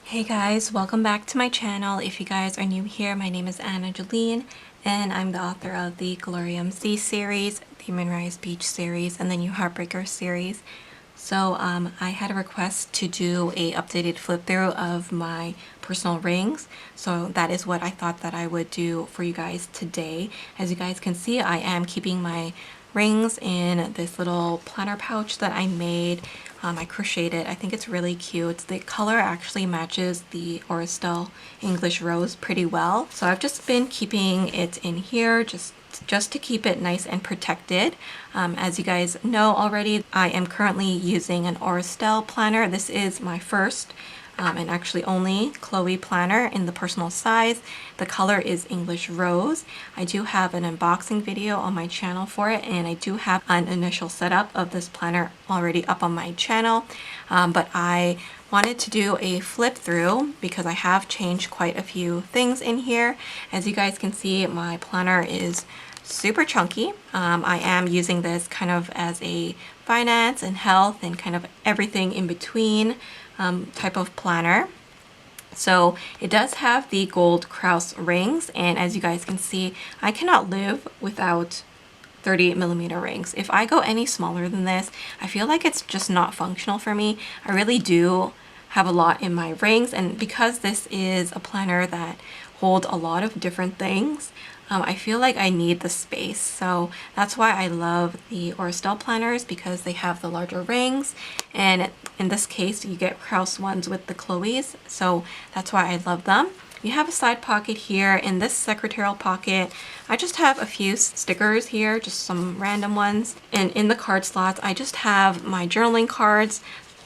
Hey guys, welcome back to my channel. If you guys are new here, my name is Jolene and I'm the author of the Glorium Sea series, the Moonrise Beach series, and the new Heartbreaker series. So I had a request to do a updated flip through of my personal rings. So that is what I thought that I would do for you guys today. As you guys can see, I am keeping my rings in this little planner pouch that I made. I crocheted. I think it's really cute. The color actually matches the Estelle English Rose pretty well. So I've just been keeping it in here just to keep it nice and protected. As you guys know already, I am currently using an Estelle planner. This is my first and actually only Chloe planner in the personal size. The color is English Rose. I do have an unboxing video on my channel for it, and I do have an initial setup of this planner already up on my channel, but I wanted to do a flip through because I have changed quite a few things in here. As you guys can see, my planner is super chunky. I am using this kind of as a finance and health and kind of everything in between type of planner. So it does have the gold Krause rings, and as you guys can see, I cannot live without 30mm rings. If I go any smaller than this, I feel like it's just not functional for me. I really do have a lot in my rings, and because this is a planner that holds a lot of different things, I feel like I need the space. So that's why I love the Estelle planners, because they have the larger rings, and in this case you get Krause ones with the Chloe's, so that's why I love them. You have a side pocket here. In this secretarial pocket, I just have a few stickers here, just some random ones. And in the card slots, I just have my journaling cards,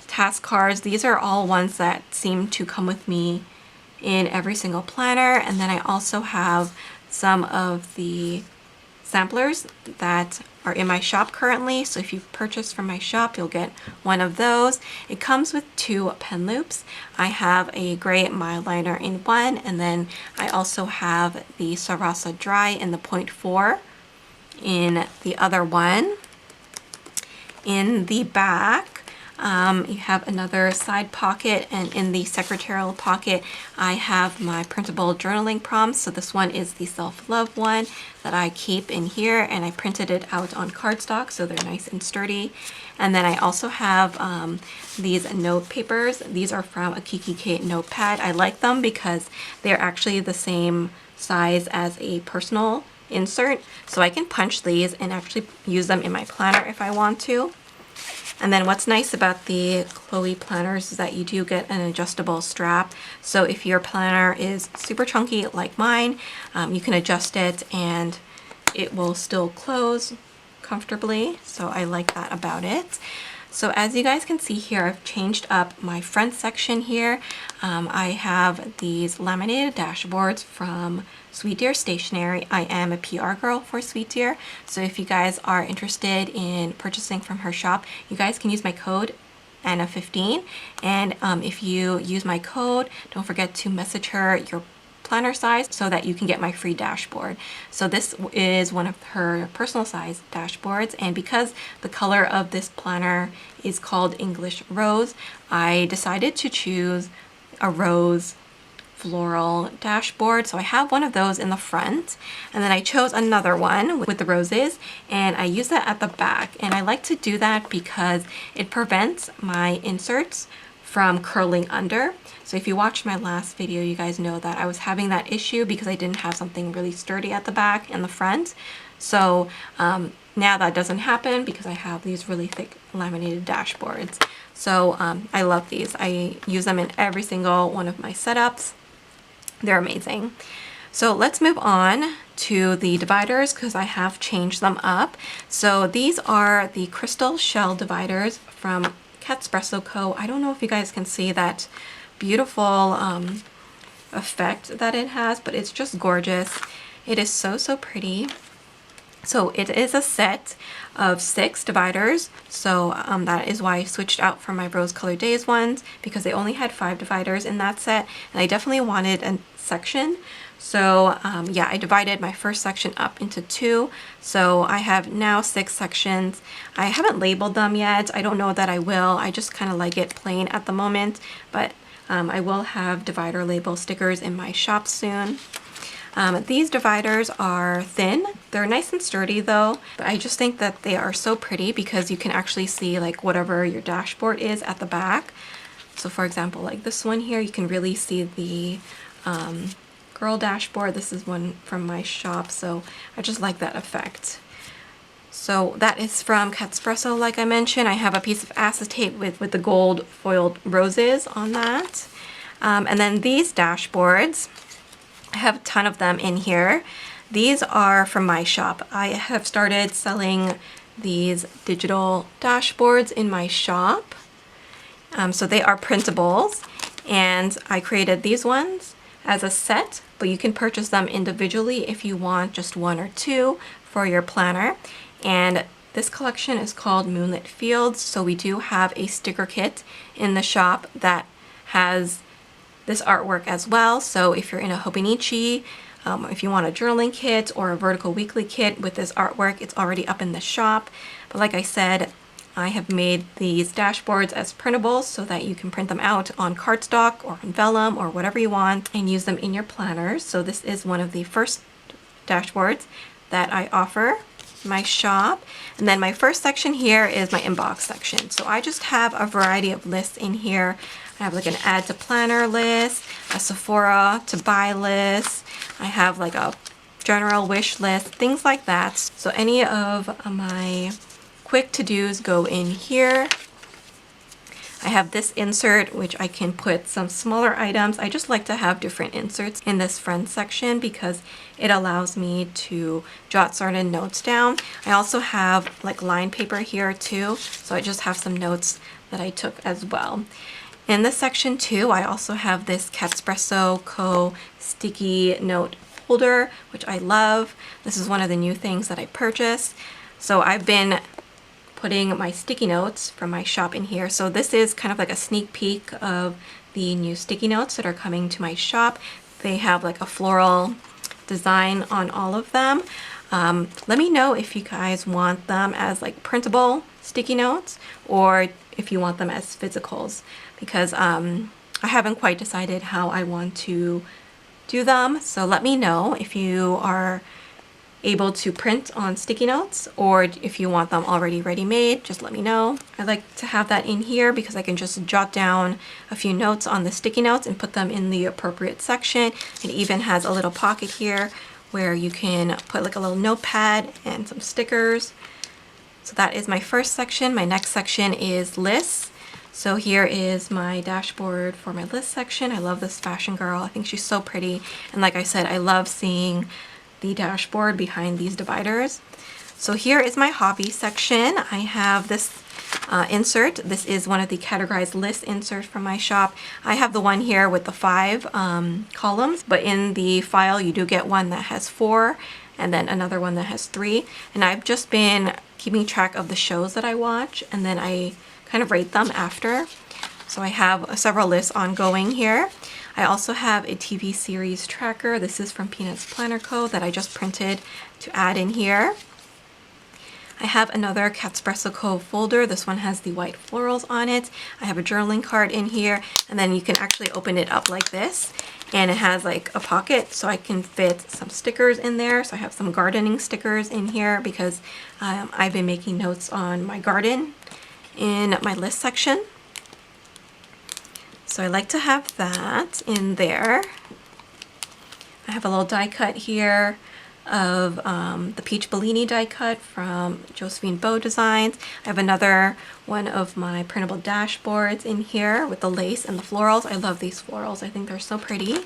task cards. These are all ones that seem to come with me in every single planner. And then I also have some of the samplers that are in my shop currently. So if you purchase from my shop, you'll get one of those. It comes with 2 pen loops. I have a gray Mildliner in one, and then I also have the Sarasa Dry in the 0.4 in the other one. In the back, you have another side pocket, and in the secretarial pocket I have my printable journaling prompts. So this one is the self-love one that I keep in here, and I printed it out on cardstock so they're nice and sturdy. And then I also have these note papers. These are from a Kiki Kate notepad. I like them because they're actually the same size as a personal insert, so I can punch these and actually use them in my planner if I want to. And then what's nice about the Chloe planners is that you do get an adjustable strap. So if your planner is super chunky like mine, you can adjust it and it will still close comfortably. So I like that about it. So as you guys can see here, I've changed up my front section here. I have these laminated dashboards from Sweet Deer Stationery. I am a PR girl for Sweet Deer, so if you guys are interested in purchasing from her shop, you guys can use my code Anna15, and if you use my code, don't forget to message her your planner size so that you can get my free dashboard. So this is one of her personal size dashboards, and because the color of this planner is called English Rose, I decided to choose a rose floral dashboard. So I have one of those in the front, and then I chose another one with the roses, and I use that at the back. And I like to do that because it prevents my inserts from curling under. So if you watched my last video, you guys know that I was having that issue because I didn't have something really sturdy at the back and the front. So now that doesn't happen because I have these really thick laminated dashboards. So I love these. I use them in every single one of my setups. They're amazing. So let's move on to the dividers because I have changed them up. So these are the crystal shell dividers from Catspresso Co. I don't know if you guys can see that beautiful effect that it has, but it's just gorgeous. It is so pretty. So it is a set of 6 dividers, so that is why I switched out from my Rose Colored Days ones, because they only had 5 dividers in that set, and I definitely wanted a section. So yeah, I divided my first section up into 2, so I have now 6 sections. I haven't labeled them yet. I don't know that I will. I just kind of like it plain at the moment, but I will have divider label stickers in my shop soon. These dividers are thin. They're nice and sturdy though, but I just think that they are so pretty because you can actually see like whatever your dashboard is at the back. So for example, like this one here, you can really see the girl dashboard. This is one from my shop, so I just like that effect. So that is from Catspresso, like I mentioned. I have a piece of acetate with the gold foiled roses on that. And then these dashboards, I have a ton of them in here. These are from my shop. I have started selling these digital dashboards in my shop. So they are printables, and I created these ones as a set, but you can purchase them individually if you want just one or two for your planner. And this collection is called Moonlit Fields. So we do have a sticker kit in the shop that has this artwork as well. So if you're in a Hobonichi, if you want a journaling kit or a vertical weekly kit with this artwork, it's already up in the shop. But like I said, I have made these dashboards as printables so that you can print them out on cardstock or on vellum or whatever you want and use them in your planners. So this is one of the first dashboards that I offer in my shop. And then my first section here is my inbox section. So I just have a variety of lists in here. I have like an add to planner list, a Sephora to buy list. I have like a general wish list, things like that. So any of my quick to-dos go in here. I have this insert which I can put some smaller items. I just like to have different inserts in this front section because it allows me to jot certain notes down. I also have like lined paper here too, so I just have some notes that I took as well. In this section too, I also have this Catspresso Co. sticky note holder, which I love. This is one of the new things that I purchased. So I've been putting my sticky notes from my shop in here. So this is kind of like a sneak peek of the new sticky notes that are coming to my shop. They have like a floral design on all of them. Let me know if you guys want them as like printable sticky notes or if you want them as physicals, because I haven't quite decided how I want to do them. So let me know if you are able to print on sticky notes or if you want them already ready-made. Just let me know. I like to have that in here because I can just jot down a few notes on the sticky notes and put them in the appropriate section. It even has a little pocket here where you can put like a little notepad and some stickers. So that is my first section. My next section is lists. So here is my dashboard for my list section. I love this fashion girl. I think she's so pretty. And like I said, I love seeing the dashboard behind these dividers. So here is my hobby section. I have this insert. This is one of the categorized list inserts from my shop. I have the one here with the 5 columns, but in the file you do get one that has 4 and then another one that has 3. And I've just been keeping track of the shows that I watch and then I kind of rate them after. So I have several lists ongoing here. I also have a TV series tracker. This is from Peanuts Planner Co. that I just printed to add in here. I have another Catspresso Co. folder. This one has the white florals on it. I have a journaling card in here, and then you can actually open it up like this. And it has like a pocket, so I can fit some stickers in there. So I have some gardening stickers in here because I've been making notes on my garden in my list section. So I like to have that in there. I have a little die cut here of the Peach Bellini die cut from Josephine Bow Designs. I have another one of my printable dashboards in here with the lace and the florals. I love these florals. I think they're so pretty.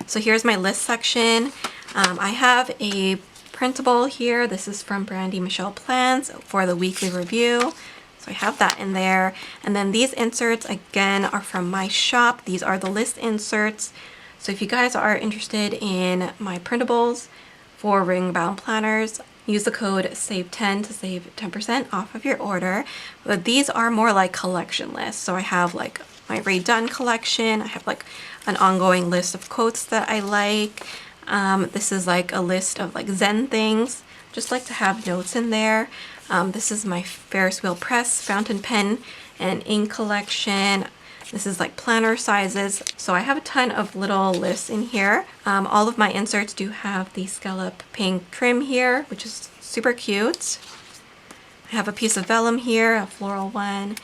So here's my list section. I have a printable here. This is from Brandy Michelle Plans for the weekly review. So I have that in there. And then these inserts again are from my shop. These are the list inserts. So if you guys are interested in my printables for ring bound planners, use the code SAVE10 to save 10% off of your order. But these are more like collection lists. So I have like my Ray Dunn collection. I have like an ongoing list of quotes that I like. This is like a list of like Zen things. Just like to have notes in there. This is my Ferris Wheel Press fountain pen and ink collection. This is like planner sizes. So I have a ton of little lists in here. All of my inserts do have the scallop pink trim here, which is super cute. I have a piece of vellum here, a floral one.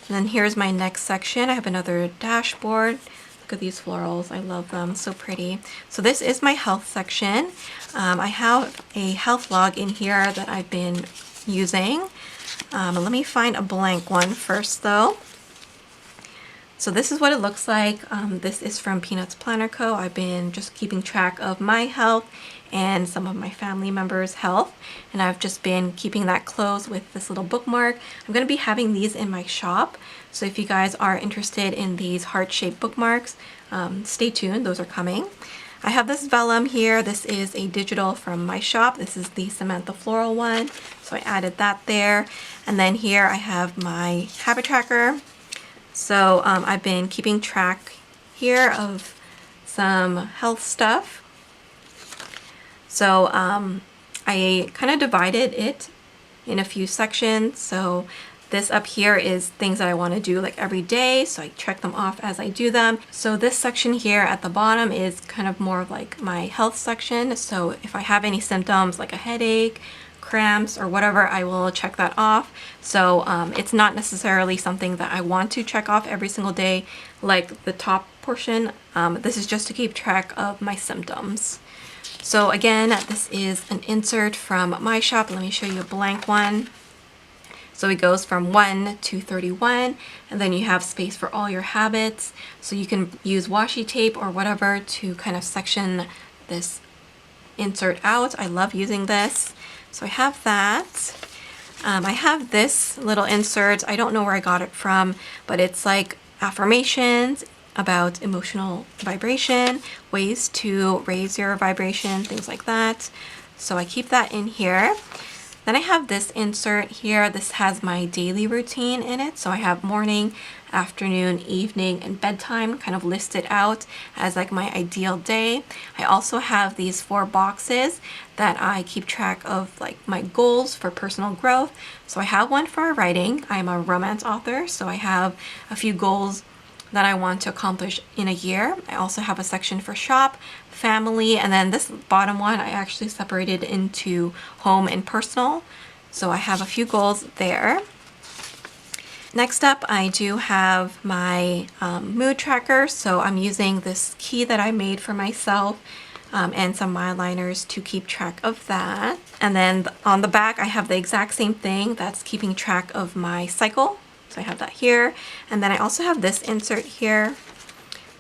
And then here's my next section. I have another dashboard. Look at these florals. I love them. So pretty. So this is my health section. I have a health log in here that I've been using. Let me find a blank one first though. So this is what it looks like. This is from Peanuts Planner Co. I've been just keeping track of my health and some of my family members' health, and I've just been keeping that close with this little bookmark. I'm going to be having these in my shop, so if you guys are interested in these heart-shaped bookmarks, stay tuned, those are coming. I have this vellum here. This is a digital from my shop. This is the Samantha Floral one, so I added that there. And then here I have my habit tracker. So I've been keeping track here of some health stuff. So I kind of divided it in a few sections. So this up here is things that I want to do like every day. So I check them off as I do them. So this section here at the bottom is kind of more of like my health section. So if I have any symptoms like a headache, cramps, or whatever, I will check that off. So it's not necessarily something that I want to check off every single day like the top portion. This is just to keep track of my symptoms. So again, this is an insert from my shop. Let me show you a blank one. So it goes from 1 to 31, and then you have space for all your habits. So you can use washi tape or whatever to kind of section this insert out. I love using this. So I have that. I have this little insert. I don't know where I got it from, but it's like affirmations about emotional vibration, ways to raise your vibration, things like that. So I keep that in here. Then I have this insert here. This has my daily routine in it. So I have morning, afternoon, evening, and bedtime kind of listed out as like my ideal day. I also have these 4 boxes that I keep track of like my goals for personal growth. So I have one for writing. I'm a romance author, so I have a few goals that I want to accomplish in a year. I also have a section for shop, family, and then this bottom one I actually separated into home and personal. So I have a few goals there. Next up, I do have my mood tracker. So I'm using this key that I made for myself and some mile liners to keep track of that. And then on the back, I have the exact same thing that's keeping track of my cycle. So I have that here. And then I also have this insert here.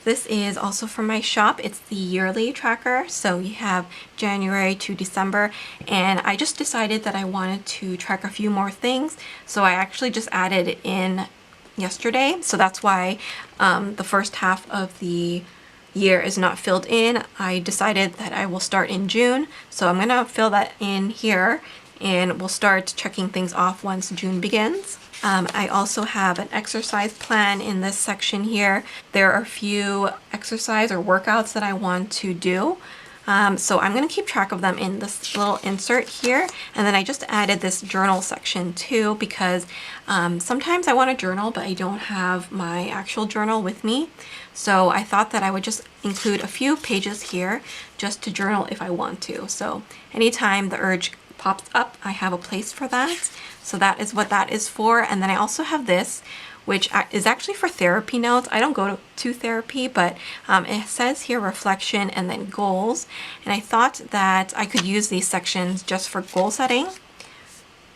This is also from my shop. It's the yearly tracker. So you have January to December. And I just decided that I wanted to track a few more things. So I actually just added it in yesterday. So that's why the first half of the year is not filled in. I decided that I will start in June. So I'm going to fill that in here and we'll start checking things off once June begins. I also have an exercise plan in this section here. There are a few exercise or workouts that I want to do. So I'm going to keep track of them in this little insert here. And then I just added this journal section too because sometimes I want to journal, but I don't have my actual journal with me. So I thought that I would just include a few pages here just to journal if I want to. So anytime the urge pops up, I have a place for that. So that is what that is for. And then I also have this, which is actually for therapy notes. I don't go to therapy, but it says here reflection and then goals. And I thought that I could use these sections just for goal setting.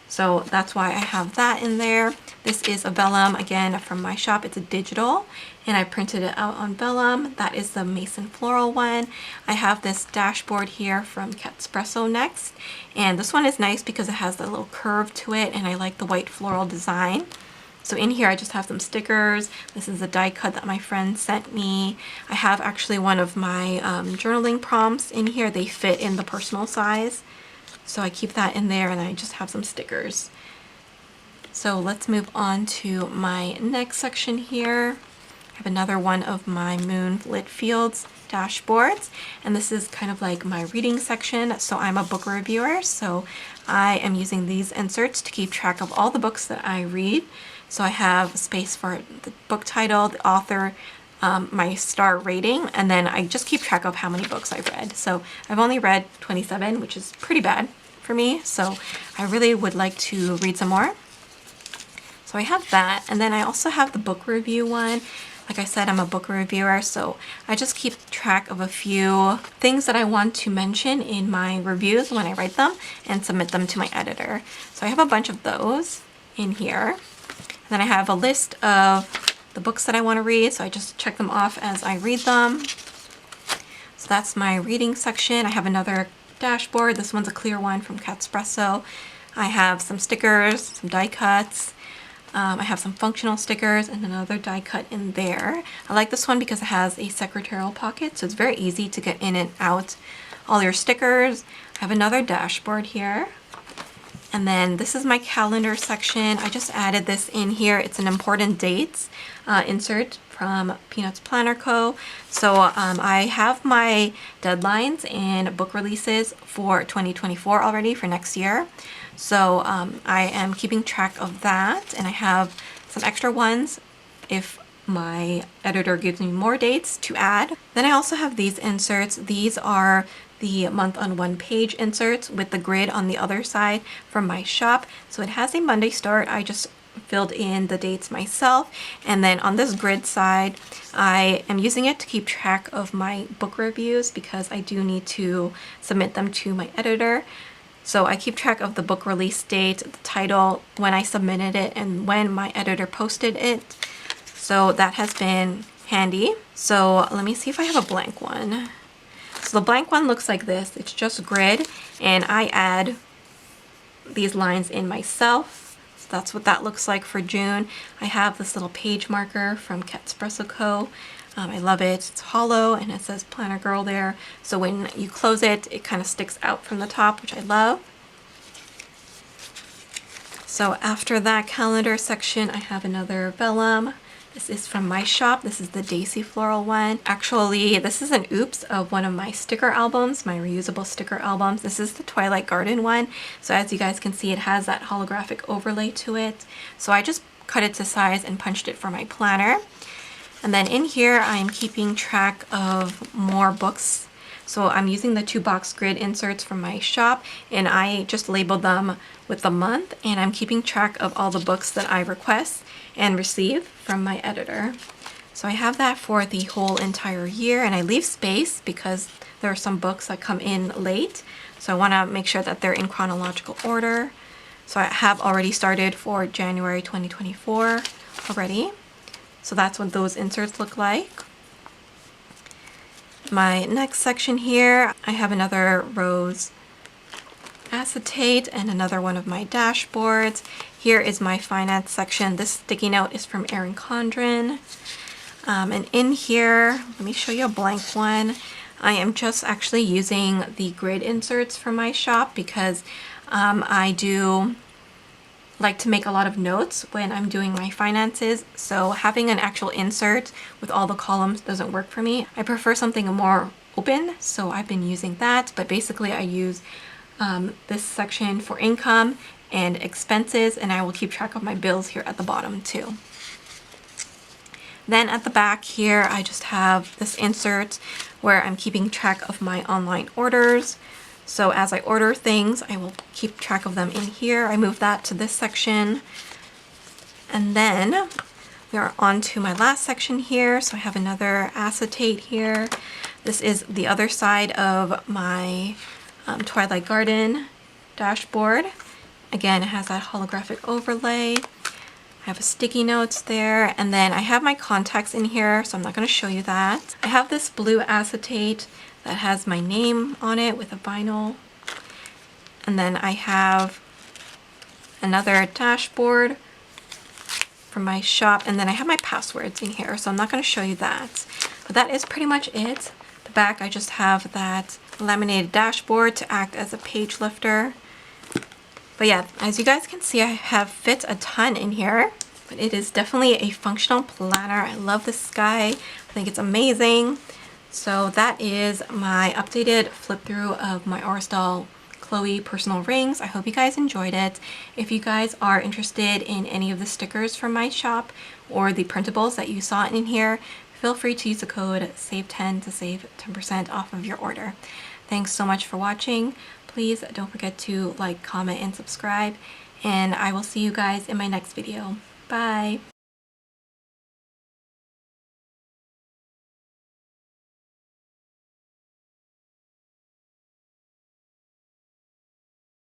So that's why I have that in there. This is a vellum, again, from my shop. It's a digital, and I printed it out on vellum. That is the Mason Floral one. I have this dashboard here from Catspresso next. And this one is nice because it has a little curve to it, and I like the white floral design. So in here, I just have some stickers. This is a die cut that my friend sent me. I have actually one of my journaling prompts in here. They fit in the personal size. So I keep that in there, and I just have some stickers. So let's move on to my next section here. I have another one of my Moonlit Fields dashboards, and this is kind of like my reading section. So I'm a book reviewer, so I am using these inserts to keep track of all the books that I read. So I have space for the book title, the author, my star rating, and then I just keep track of how many books I've read. So I've only read 27, which is pretty bad for me. So I really would like to read some more. So I have that, and then I also have the book review one. Like I said, I'm a book reviewer, so I just keep track of a few things that I want to mention in my reviews when I write them and submit them to my editor. So I have a bunch of those in here. And then I have a list of the books that I want to read, so I just check them off as I read them. So that's my reading section. I have another dashboard. This one's a clear one from Catspresso. I have some stickers, some die cuts. I have some functional stickers and another die cut in there. I like this one because it has a secretarial pocket, so it's very easy to get in and out all your stickers. I have another dashboard here. And then this is my calendar section. I just added this in here. It's an important dates insert from Peanuts Planner Co. So I have my deadlines and book releases for 2024 already for next year. So I am keeping track of that, and I have some extra ones if my editor gives me more dates to add. Then I also have these inserts. These are the month on one page inserts with the grid on the other side from my shop. So it has a Monday start. I just filled in the dates myself, and then on this grid side I am using it to keep track of my book reviews because I do need to submit them to my editor. So I keep track of the book release date, the title, when I submitted it, and when my editor posted it. So that has been handy. So let me see if I have a blank one. So the blank one looks like this. It's just grid, and I add these lines in myself. So that's what that looks like for June. I have this little page marker from Catspresso Co. I love it. It's hollow and it says Planner Girl there. So when you close it, it kind of sticks out from the top, which I love. So after that calendar section, I have another vellum. This is from my shop. This is the Daisy Floral one. Actually, this is an oops of one of my sticker albums, my reusable sticker albums. This is the Twilight Garden one. So as you guys can see, it has that holographic overlay to it. So I just cut it to size and punched it for my planner. And then in here, I'm keeping track of more books. So I'm using the 2-box grid inserts from my shop, and I just labeled them with the month, and I'm keeping track of all the books that I request and receive from my editor. So I have that for the whole entire year, and I leave space because there are some books that come in late. So I want to make sure that they're in chronological order. So I have already started for January 2024 already. So that's what those inserts look like. My next section here, I have another rose acetate and another one of my dashboards. Here is my finance section. This sticky note is from Erin Condren. And in here, let me show you a blank one. I am just actually using the grid inserts from my shop because I do like to make a lot of notes when I'm doing my finances, so having an actual insert with all the columns doesn't work for me. I prefer something more open, so I've been using that, but basically I use this section for income and expenses, and I will keep track of my bills here at the bottom too. Then at the back here, I just have this insert where I'm keeping track of my online orders. So as I order things, I will keep track of them in here. I move that to this section. And then we are on to my last section here. So I have another acetate here. This is the other side of my Twilight Garden dashboard. Again, it has that holographic overlay. I have a sticky notes there, and then I have my contacts in here, so I'm not going to show you that. I have this blue acetate that has my name on it with a vinyl. And then I have another dashboard from my shop, and then I have my passwords in here, so I'm not going to show you that. But that is pretty much it. The back, I just have that laminated dashboard to act as a page lifter. But yeah, as you guys can see, I have fit a ton in here, but it is definitely a functional planner. I love the sky. I think it's amazing. So that is my updated flip through of my Estelle Chloe personal rings. I hope you guys enjoyed it. If you guys are interested in any of the stickers from my shop or the printables that you saw in here, feel free to use the code SAVE10 to save 10% off of your order. Thanks so much for watching. Please don't forget to like, comment, and subscribe, and I will see you guys in my next video. Bye!